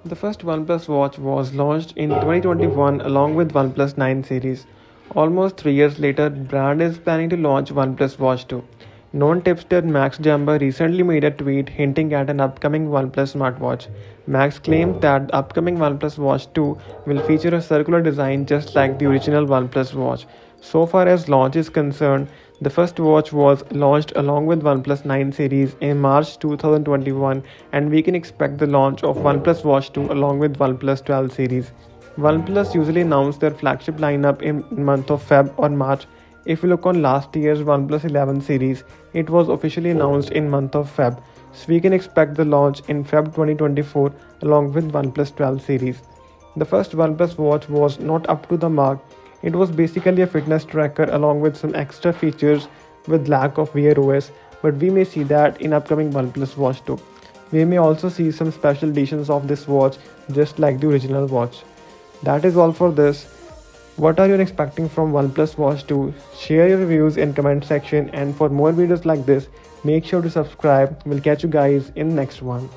The first OnePlus Watch was launched in 2021 along with OnePlus 9 series. Almost 3 years later, the brand is planning to launch OnePlus Watch 2. Known tipster Max Jamba recently made a tweet hinting at an upcoming OnePlus smartwatch. Max claimed that the upcoming OnePlus Watch 2 will feature a circular design just like the original OnePlus Watch. So far as launch is concerned, the first watch was launched along with OnePlus 9 series in March 2021, and we can expect the launch of OnePlus Watch 2 along with OnePlus 12 series. OnePlus usually announce their flagship lineup in month of Feb or March. If you look on last year's OnePlus 11 series, it was officially announced in month of Feb. So we can expect the launch in Feb 2024 along with OnePlus 12 series. The first OnePlus watch was not up to the mark. It was basically a fitness tracker along with some extra features with lack of Wear OS, but we may see that in upcoming OnePlus Watch 2. We may also see some special editions of this watch just like the original watch. That is all for this. What are you expecting from OnePlus Watch 2? Share your reviews in comment section, and for more videos like this, make sure to subscribe. We'll catch you guys in next one.